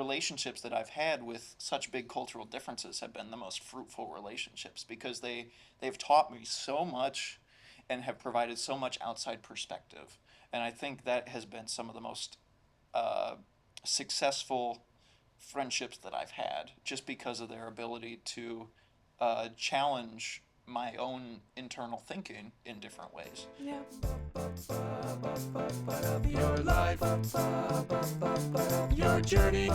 relationships that I've had with such big cultural differences have been the most fruitful relationships because they've taught me so much and have provided so much outside perspective. And I think that has been some of the most uh, successful friendships that I've had just because of their ability to challenge my own internal thinking in different ways. Yeah. Your life, your journey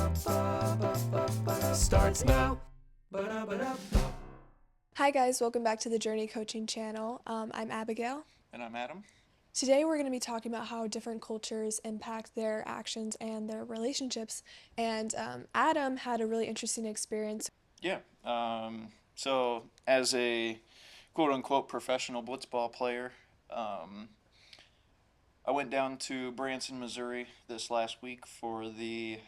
starts now. Hi guys, welcome back to the Journey Coaching channel. I'm Abigail. And I'm Adam. Today we're going to be talking about how different cultures impact their actions and their relationships. And Adam had a really interesting experience. Yeah. So, as a quote unquote professional blitzball player, um, I went down to Branson, Missouri this last week for the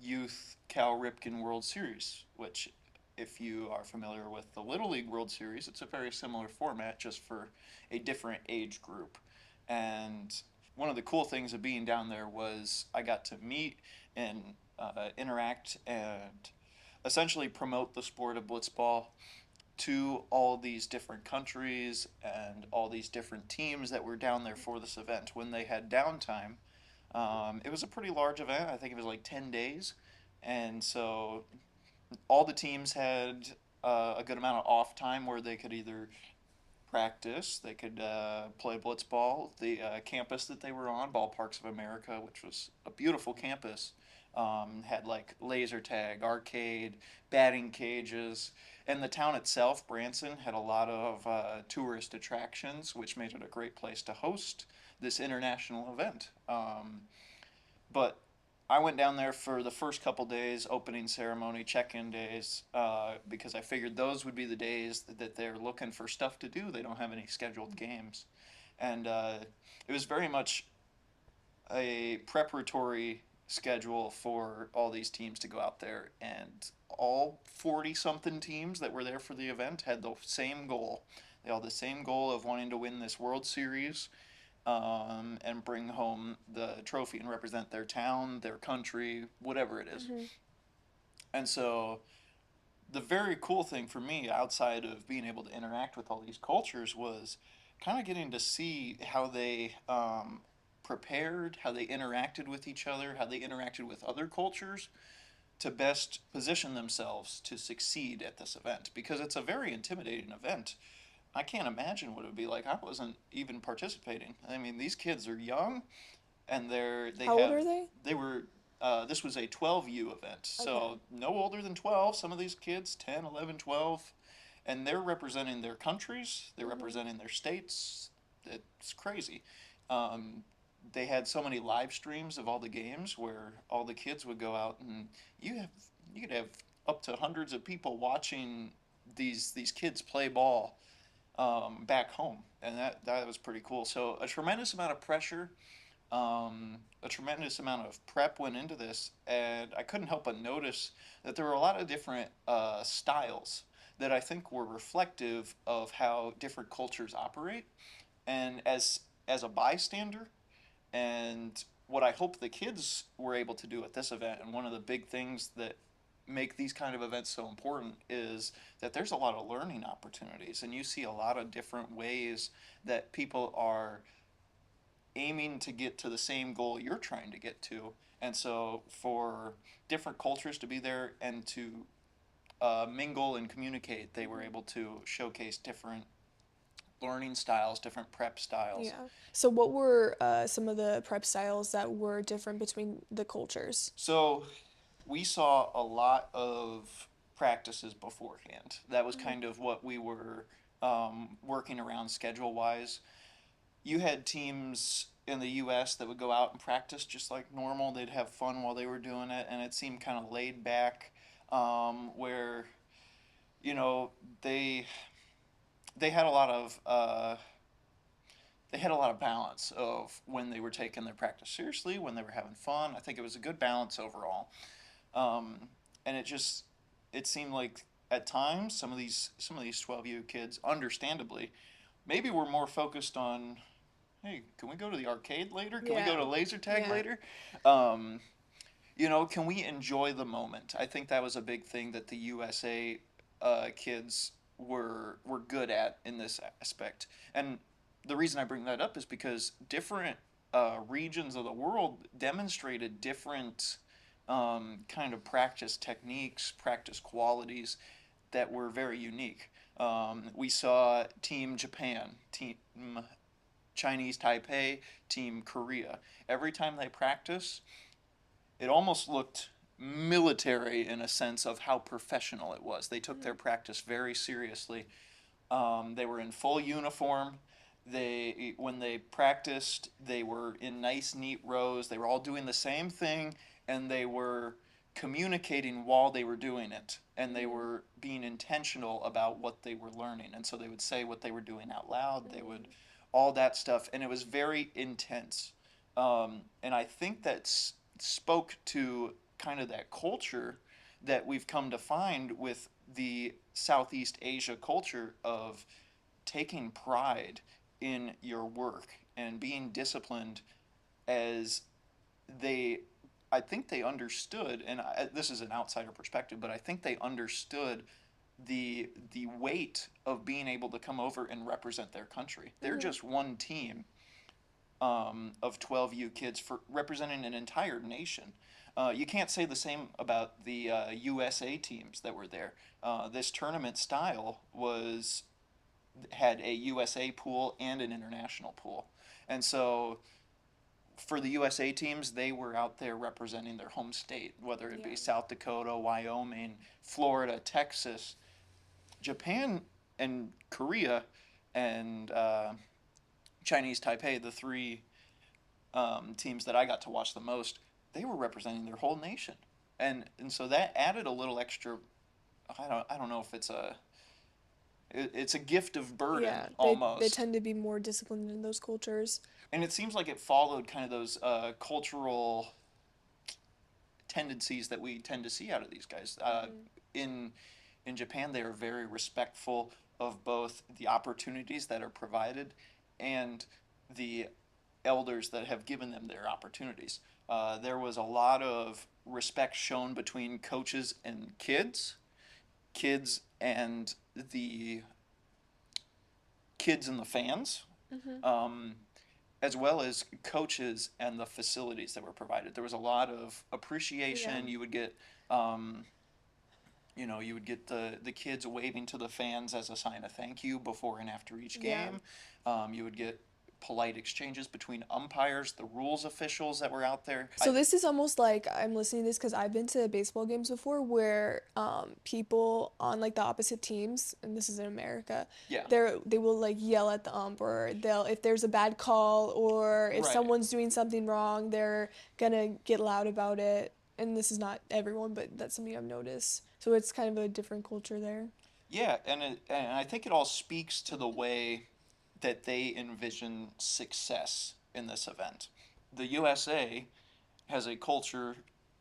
Youth Cal Ripken World Series, which, if you are familiar with the Little League World Series, it's a very similar format just for a different age group. And one of the cool things of being down there was I got to meet and interact and essentially promote the sport of blitzball to all these different countries and all these different teams that were down there for this event. When they had downtime, it was a pretty large event. I think it was like 10 days. And so all the teams had a good amount of off time where they could either practice, they could play blitzball. The campus that they were on, Ballparks of America, which was a beautiful campus, had like laser tag, arcade, batting cages, and the town itself, Branson, had a lot of tourist attractions, which made it a great place to host this international event. But I went down there for the first couple days, opening ceremony, check-in days, because I figured those would be the days that they're looking for stuff to do. They don't have any scheduled games, and it was very much a preparatory schedule for all these teams to go out there, and all 40 something teams that were there for the event had the same goal. They all had the same goal of wanting to win this World Series, and bring home the trophy and represent their town, their country, whatever it is. Mm-hmm. And so the very cool thing for me outside of being able to interact with all these cultures was kind of getting to see how they prepared, how they interacted with each other, how they interacted with other cultures to best position themselves to succeed at this event because it's a very intimidating event. I can't imagine what it would be like. I wasn't even participating. I mean, these kids are young, and How old are they? they were this was a 12U event, Okay. so no older than 12. Some of these kids 10, 11, 12, and they're representing their countries. They're Mm-hmm. representing their states. It's crazy. Um, they had so many live streams of all the games where all the kids would go out and you have you could have up to hundreds of people watching these kids play ball back home, and that was pretty cool. So a tremendous amount of pressure, a tremendous amount of prep went into this, and I couldn't help but notice that there were a lot of different styles that I think were reflective of how different cultures operate. And as a bystander, and what I hope the kids were able to do at this event, and one of the big things that make these kind of events so important is that there's a lot of learning opportunities, and you see a lot of different ways that people are aiming to get to the same goal you're trying to get to. And so for different cultures to be there and to mingle and communicate, they were able to showcase different learning styles, different prep styles. Yeah. So, what were some of the prep styles that were different between the cultures? So we saw a lot of practices beforehand. That was Mm-hmm. kind of what we were working around schedule wise. You had teams in the U.S. that would go out and practice just like normal. They'd have fun while they were doing it, and it seemed kind of laid back, where you know they they had a lot of they had a lot of balance of when they were taking their practice seriously, when they were having fun. I think it was a good balance overall. Um, and it seemed like at times some of these 12U kids, understandably, maybe were more focused on, hey, can we go to the arcade later? Can we go Yeah. to laser tag Yeah. later? Um, can we enjoy the moment? I think that was a big thing that the USA kids were good at in this aspect. And the reason I bring that up is because different regions of the world demonstrated different kind of practice techniques, practice qualities that were very unique. We saw Team Japan, Team Chinese Taipei, Team Korea. Every time they practice, it almost looked military in a sense of how professional it was. They took their practice very seriously. They were in full uniform. When they practiced, they were in nice, neat rows. They were all doing the same thing, and they were communicating while they were doing it. And they were being intentional about what they were learning. And so they would say what they were doing out loud. They would all that stuff, and it was very intense. And I think that spoke to kind of that culture that we've come to find with the Southeast Asia culture of taking pride in your work and being disciplined as they I think they understood, and this is an outsider perspective, but I think they understood the weight of being able to come over and represent their country. They're Mm-hmm. just one team of 12U kids for representing an entire nation. You can't say the same about the USA teams that were there. This tournament style had a USA pool and an international pool, and so for the USA teams, they were out there representing their home state, whether it Yeah. be South Dakota, Wyoming, Florida, Texas. Japan and Korea and Chinese Taipei, the three teams that I got to watch the most, they were representing their whole nation, and so that added a little extra. I don't know if it's a gift of burden Yeah, they almost, tend to be more disciplined in those cultures. and it seems like it followed kind of those cultural tendencies that we tend to see out of these guys. Hmm. In in Japan, they are very respectful of both the opportunities that are provided and the elders that have given them their opportunities. There was a lot of respect shown between coaches and kids and the kids and the fans, Hmm. um, as well as coaches and the facilities that were provided. There was a lot of Yeah. appreciation. Um, you would get the kids waving to the fans as a sign of thank you before and after each Yeah. game. You would get polite exchanges between umpires, the rules officials that were out there. So this is almost like I'm listening to this because I've been to baseball games before where people on like the opposite teams, and this is in America, Yeah, they will like yell at the ump, or they'll, if there's a bad call or if right. someone's doing something wrong, they're gonna get loud about it. And this is not everyone, but that's something I've noticed. So it's kind of a different culture there. Yeah, and I think it all speaks to the way that they envision success in this event. The USA has a culture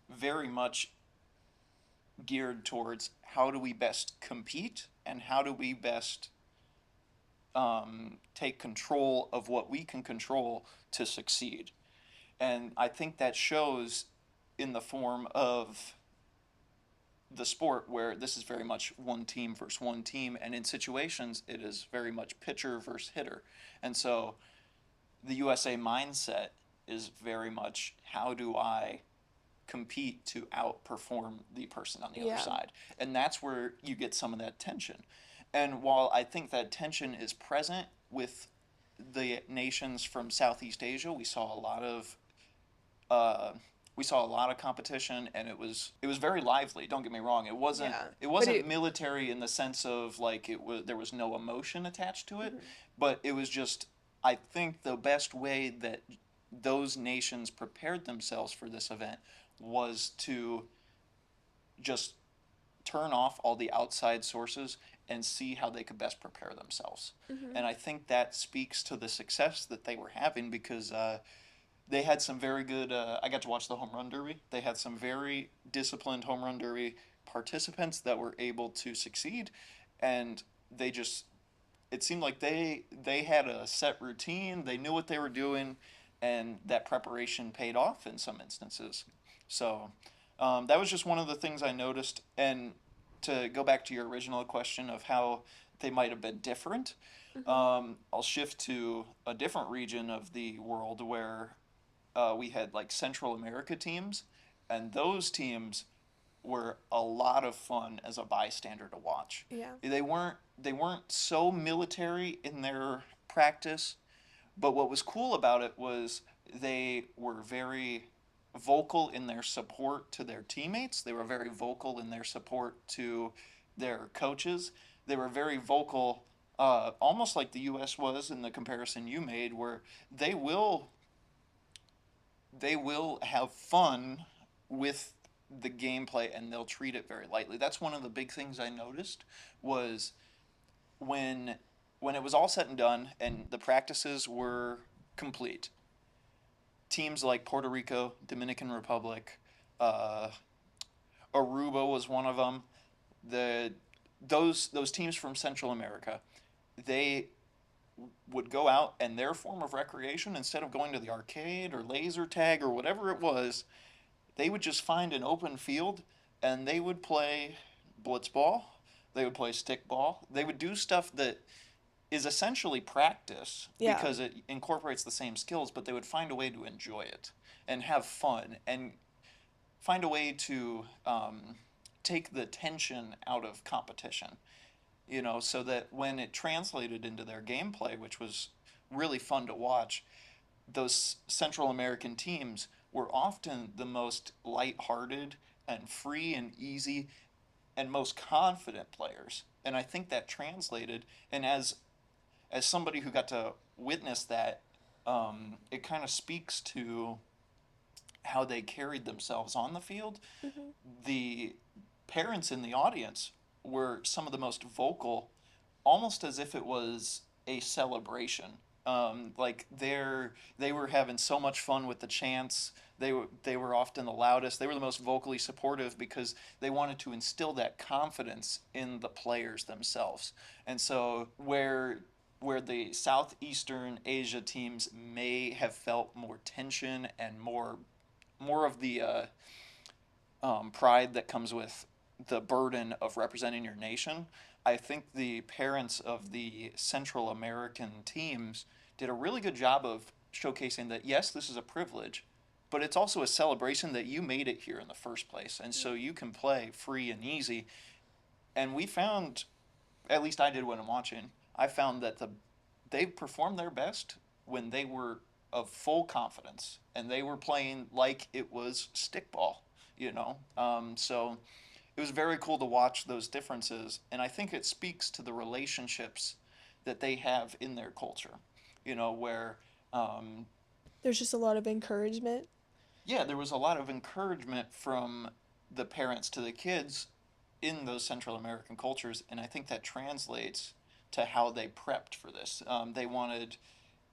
very much geared towards how do we best compete and how do we best take control of what we can control to succeed. And I think that shows in the form of the sport where this is very much one team versus one team, and in situations it is very much pitcher versus hitter. And so the USA mindset is very much how do I compete to outperform the person on the other Yeah. side. And that's where you get some of that tension. And while I think that tension is present with the nations from Southeast Asia, uh, we saw a lot of competition, and it was very lively. Don't get me wrong. It wasn't Yeah. it But wasn't it military in the sense of like it was there was no emotion attached to it, Mhm. but it was just I think the best way that those nations prepared themselves for this event was to just turn off all the outside sources and see how they could best prepare themselves. Mhm. And I think that speaks to the success that they were having because they had some very good. I got to watch the home run derby. They had some very disciplined home run derby participants that were able to succeed, and they just it seemed like they had a set routine. They knew what they were doing, and that preparation paid off in some instances. So that was just one of the things I noticed. And to go back to your original question of how they might have been different, Hmm. I'll shift to a different region of the world where we had like Central America teams, and those teams were a lot of fun as a bystander to watch. Yeah. They weren't so military in their practice, but what was cool about it was they were very vocal in their support to their teammates. They were very vocal in their support to their coaches. They were very vocal, almost like the U.S. was in the comparison you made, where they will they will have fun with the gameplay and they'll treat it very lightly. That's one of the big things I noticed was when when it was all said and done and the practices were complete. Teams like Puerto Rico, Dominican Republic, uh, Aruba was one of them. The those teams from Central America, they would go out and their form of recreation, instead of going to the arcade or laser tag or whatever it was, they would just find an open field and they would play blitzball, they would play stickball, they would do stuff that is essentially practice Yeah. because it incorporates the same skills, but they would find a way to enjoy it and have fun and find a way to take the tension out of competition, so that when it translated into their gameplay, which was really fun to watch, those Central American teams were often the most lighthearted and free and easy and most confident players. And I think that translated. And as somebody who got to witness that, it kind of speaks to how they carried themselves on the field. Hmm. The parents in the audience were some of the most vocal, almost as if it was a celebration. Like they were having so much fun with the chants. They were often the loudest. They were the most vocally supportive because they wanted to instill that confidence in the players themselves. And so where the Southeastern Asia teams may have felt more tension and more of the pride that comes with the burden of representing your nation, I think the parents of the Central American teams did a really good job of showcasing that yes, this is a privilege, but it's also a celebration that you made it here in the first place, and so you can play free and easy. And we found, at least I did when I'm watching, I found that they performed their best when they were of full confidence and they were playing like it was stickball. So it was very cool to watch those differences, and I think it speaks to the relationships that they have in their culture. Where um, There's just a lot of encouragement. yeah, there was a lot of encouragement from the parents to the kids in those Central American cultures, and I think that translates to how they prepped for this. They wanted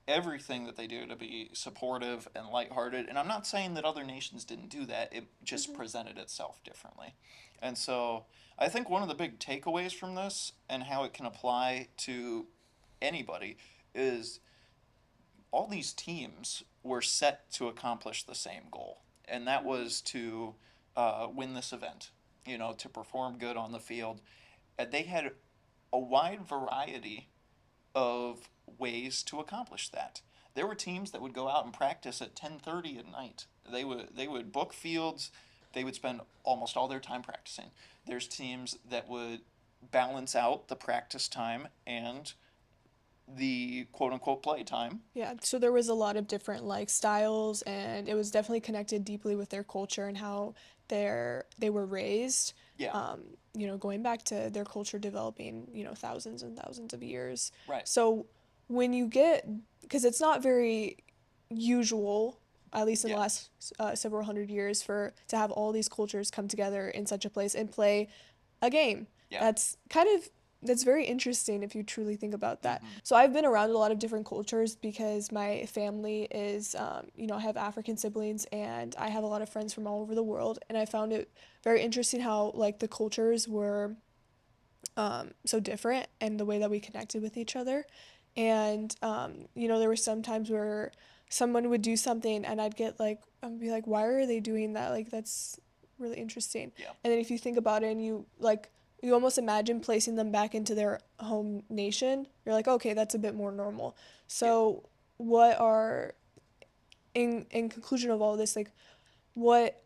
everything that they do to be supportive and lighthearted, and I'm not saying that other nations didn't do that. It just Hmm. presented itself differently, and so I think one of the big takeaways from this and how it can apply to anybody is all these teams were set to accomplish the same goal, and that was to win this event, to perform good on the field. And they had a wide variety of ways to accomplish that. There were teams that would go out and practice at 10:30 at night. They would book fields. They would spend almost all their time practicing. There's teams that would balance out the practice time and the quote unquote play time. Yeah, so there was a lot of different like styles, and it was definitely connected deeply with their culture and how they were raised. Yeah, Going back to their culture developing, thousands and thousands of years. right. So when you get, because it's not very usual, at least in the Yeah, last several hundred years, for to have all these cultures come together in such a place and play a game. yeah. That's kind of that's very interesting if you truly think about that. Hmm. So I've been around a lot of different cultures because my family is, I have African siblings and I have a lot of friends from all over the world, and I found it very interesting how like the cultures were so different and the way that we connected with each other. And there were some times where someone would do something and I'd get like, be like, why are they doing that? Like, that's really interesting. Yeah. And then if you think about it and you like, you almost imagine placing them back into their home nation, you're like, okay, that's a bit more normal. Yeah. So, what are, in conclusion of all this, like, what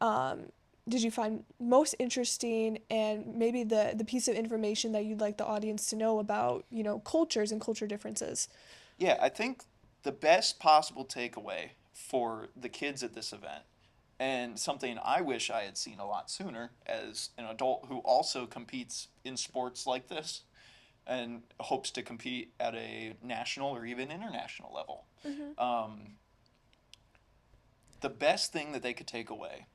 did you find most interesting, and maybe the piece of information that you'd like the audience to know about, cultures and culture differences? Yeah, I think the best possible takeaway for the kids at this event, and something I wish I had seen a lot sooner as an adult who also competes in sports like this and hopes to compete at a national or even international level. Mm-hmm. The best thing that they could take away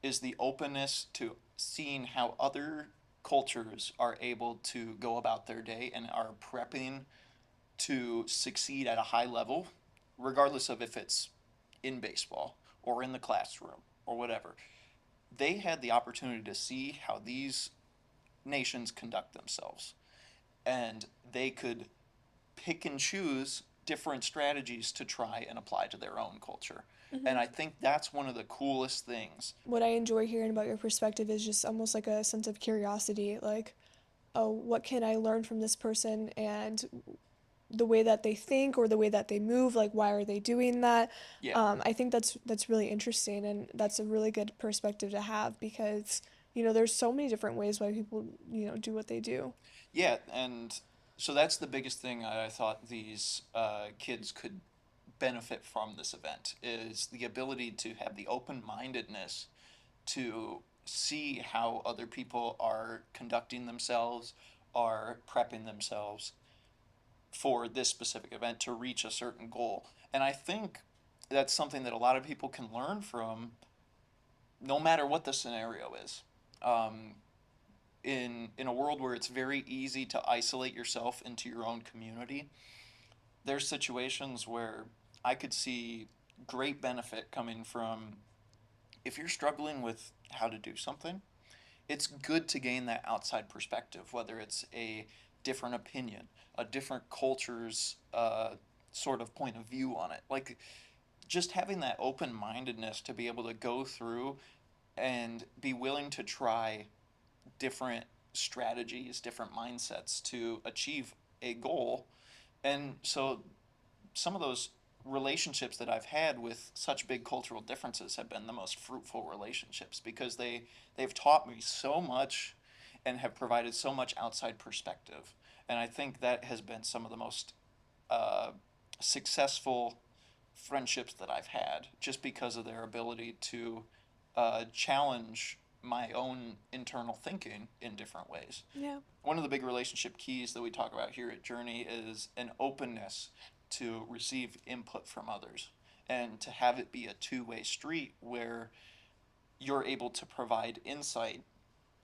is the openness to seeing how other cultures are able to go about their day and are prepping to succeed at a high level, regardless of if it's in baseball or in the classroom or whatever. They had the opportunity to see how these nations conduct themselves, and they could pick and choose different strategies to try and apply to their own culture. And I Mm-hmm. think that's one of the coolest things. What I enjoy hearing about your perspective is just almost like a sense of curiosity, like, oh, what can I learn from this person, and the way that they think or the way that they move, like, why are they doing that? Yeah. I think that's really interesting, and that's a really good perspective to have, because there's so many different ways why people do what they do. Yeah, and so that's the biggest thing I thought these kids could benefit from this event is the ability to have the open-mindedness to see how other people are conducting themselves, are prepping themselves for this specific event to reach a certain goal. And I think that's something that a lot of people can learn from no matter what the scenario is. Um, in a world where it's very easy to isolate yourself into your own community, there's situations where I could see great benefit coming from if you're struggling with how to do something, it's good to gain that outside perspective, whether it's a different opinion, a different culture's sort of point of view on it. Like just having that open mindedness to be able to go through and be willing to try different strategies, different mindsets to achieve a goal. And so some of those relationships that I've had with such big cultural differences have been the most fruitful relationships because they've taught me so much and have provided so much outside perspective. And I think that has been some of the most uh, successful friendships that I've had just because of their ability to challenge my own internal thinking in different ways. Yeah. One of the big relationship keys that we talk about here at Journey is an openness to receive input from others and to have it be a two-way street where you're able to provide insight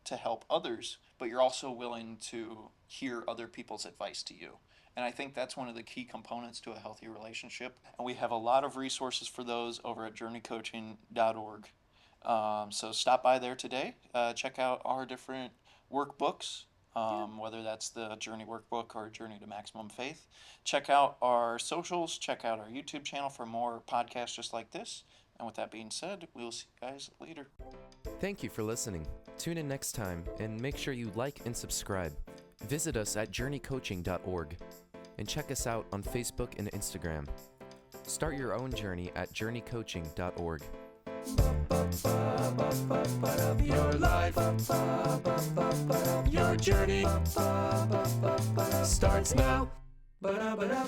to help others, but you're also willing to hear other people's advice to you. And I think that's one of the key components to a healthy relationship. And we have a lot of resources for those over at journeycoaching.org. So stop by there today, check out our different workbooks, Yeah. whether that's the Journey Workbook or Journey to Maximum Faith. Check out our socials, check out our YouTube channel for more podcasts just like this. And with that being said, we'll see you guys later. Thank you for listening. Tune in next time and make sure you like and subscribe. Visit us at journeycoaching.org and check us out on Facebook and Instagram. Start your own journey at journeycoaching.org. Your life, your journey starts now. Ba-da-ba-da.